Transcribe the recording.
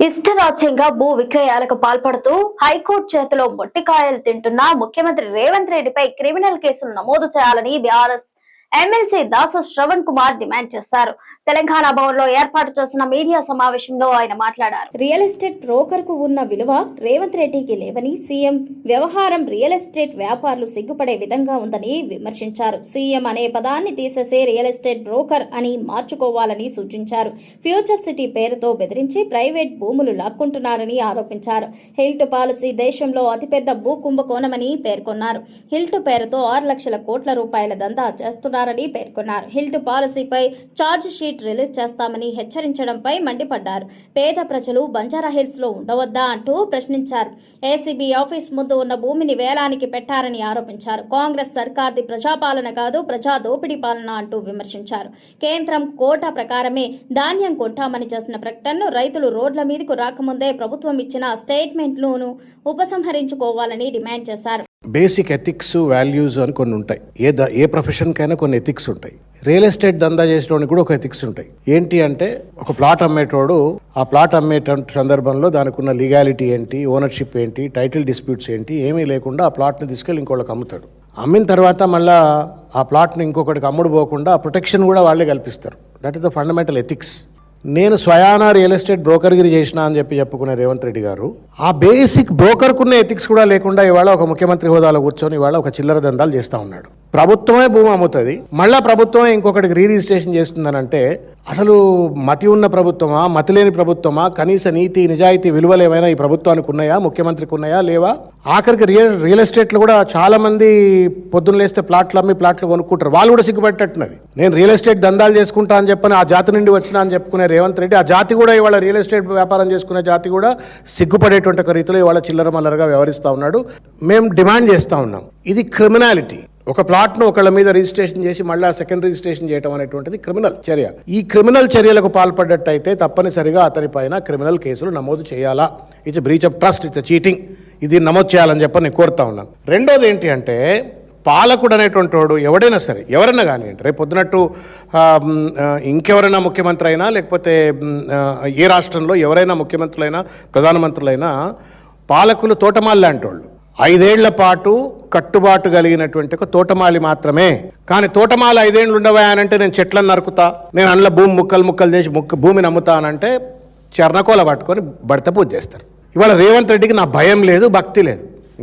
ఇష్టరాజ్యంగా భూ విక్రయాలకు పాల్పడుతూ హైకోర్టు చేతిలో మొట్టికాయలు తింటున్న ముఖ్యమంత్రి రేవంత్ రెడ్డిపై క్రిమినల్ కేసులు నమోదు చేయాలని BRS MLC Dasu Shravan Kumar demand చేశారు. తెలంగాణ భవన్ లో ఏర్పాటు చేసిన మీడియా సమావేశంలో ఆయన మాట్లాడారు. రియల్ ఎస్టేట్ బ్రోకర్ కు ఉన్న విలువ రేవంత్ రెడ్డికి లేవని, సీఎం వ్యవహారం రియల్ ఎస్టేట్ వ్యాపారులు సిగ్గుపడే విధంగా ఉందని విమర్శించారు. సీఎం అనే పదాన్ని తీసేసే రియల్ ఎస్టేట్ బ్రోకర్ అని మార్చుకోవాలని సూచించారు. ఫ్యూచర్ సిటీ పేరుతో బెదిరించి ప్రైవేట్ భూములు లాక్కుంటున్నారని ఆరోపించారు. హిల్ట్ పాలసీ దేశంలో అతిపెద్ద భూ కుంభకోణమని పేర్కొన్నారు. హిల్ట్ పేరుతో 6 లక్షల కోట్ల రూపాయల దందా చేస్తున్నారని పేర్కొన్నారు. హిల్ట్ పాలసీపై ఛార్జ్ షీట్ రిలీజ్ చేస్తామని హెచ్చరించడంపై మండిపడ్డారు. పేద ప్రజలు బంజారాహిల్స్ లో ఉండవద్దా అంటూ ప్రశ్నించారు. ఏసీబీ ఆఫీస్ ముందు ఉన్న భూమిని వేలానికి పెట్టారని ఆరోపించారు. కాంగ్రెస్ సర్కార్ది ప్రజాపాలన కాదు, ప్రజా దోపిడీ పాలన అంటూ విమర్శించారు. కేంద్రం కోటా ప్రకారమే ధాన్యం కొంటామని చేసిన ప్రకటనను రైతులు రోడ్ల మీదకు రాకముందే ప్రభుత్వం ఇచ్చిన స్టేట్మెంట్లను ఉపసంహరించుకోవాలని డిమాండ్ చేశారు. బేసిక్ ఎథిక్స్, వాల్యూస్ అని కొన్ని ఉంటాయి. ఏ ప్రొఫెషన్కైనా కొన్ని ఎథిక్స్ ఉంటాయి. రియల్ ఎస్టేట్ దందా చేసేటోనికి కూడా ఒక ఎథిక్స్ ఉంటాయి. ఏంటి అంటే, ఒక ప్లాట్ అమ్మేటోడు ఆ ప్లాట్ అమ్మేటువంటి సందర్భంలో దానికి ఉన్న లీగాలిటీ ఏంటి, ఓనర్షిప్ ఏంటి, టైటిల్ డిస్ప్యూట్స్ ఏంటి, ఏమీ లేకుండా ఆ ప్లాట్ని తీసుకెళ్ళి ఇంకోళ్ళకి అమ్ముతాడు. అమ్మిన తర్వాత మళ్ళీ ఆ ప్లాట్ని ఇంకొకటికి అమ్ముడు పోకుండా ఆ ప్రొటెక్షన్ కూడా వాళ్ళే కల్పిస్తారు. That is the fundamental ethics. నేను స్వయానా రియల్ ఎస్టేట్ బ్రోకర్గిరి చేసిన అని చెప్పుకునే రేవంత్ రెడ్డి గారు ఆ బేసిక్ బ్రోకర్కున్న ఎథిక్స్ కూడా లేకుండా ఇవాళ ఒక ముఖ్యమంత్రి హోదాలో కూర్చొని ఇవాళ ఒక చిల్లర దందాలు చేస్తూ ఉన్నాడు. ప్రభుత్వమే భూమి అమ్ముతుంది, మళ్ళీ ప్రభుత్వమే ఇంకొకటికి రిజిస్ట్రేషన్ చేస్తుందనంటే అసలు మతి ఉన్న ప్రభుత్వమా, మతి లేని ప్రభుత్వమా, కనీస నీతి నిజాయితీ విలువలు ఏమైనా ఈ ప్రభుత్వానికి ఉన్నాయా, ముఖ్యమంత్రికి ఉన్నాయా, లేవా? ఆఖరికి రియల్ ఎస్టేట్లో కూడా చాలా మంది పొద్దున్న లేస్తే ప్లాట్లు అమ్మి ప్లాట్లు కొనుక్కుంటారు. వాళ్ళు కూడా సిగ్గుపెట్టట్టున్నది. నేను రియల్ ఎస్టేట్ దందాలు చేసుకుంటా అని చెప్పని ఆ జాతి నుండి వచ్చినా అని చెప్పుకునే రేవంత్ రెడ్డి, ఆ జాతి కూడా ఇవాళ రియల్ ఎస్టేట్ వ్యాపారం చేసుకునే జాతి కూడా సిగ్గుపడేటువంటి ఒక రీతిలో ఇవాళ చిల్లర మల్లరగా వ్యవహరిస్తూ ఉన్నాడు. మేము డిమాండ్ చేస్తూ ఉన్నాం. ఇది క్రిమినాలిటీ. ఒక ప్లాట్ను ఒకళ్ళ మీద రిజిస్ట్రేషన్ చేసి మళ్ళీ సెకండ్ రిజిస్ట్రేషన్ చేయడం అనేటువంటిది క్రిమినల్ చర్య. ఈ క్రిమినల్ చర్యలకు పాల్పడ్డట్టయితే తప్పనిసరిగా అతని పైన క్రిమినల్ కేసులు నమోదు చేయాలా. It's breach of trust, it's cheating. ఇది నమోదు చేయాలని చెప్పని నేను కోరుతా ఉన్నాను. రెండోది ఏంటి అంటే, పాలకుడు అనేటువంటి వాడు ఎవడైనా సరే, ఎవరైనా కానివ్వండి, రేపు పొద్దునట్టు ఇంకెవరైనా ముఖ్యమంత్రి అయినా, లేకపోతే ఏ రాష్ట్రంలో ఎవరైనా ముఖ్యమంత్రులైనా ప్రధానమంత్రులైనా పాలకులు తోటమాలి లాంటి వాళ్ళు. 5 ఏళ్ల పాటు కట్టుబాటు కలిగినటువంటి ఒక తోటమాలి మాత్రమే. కానీ తోటమాలి 5 ఏళ్ళు ఉండవాయనంటే నేను చెట్లను నరుకుతా, నేను అందులో భూమి ముక్కలు చేసి భూమిని అమ్ముతానంటే చర్ణకోల పట్టుకొని బడత పూజ చేస్తారు. ఇవాళ రేవంత్ రెడ్డికి నా భయం లేదు, భక్తి లేదు.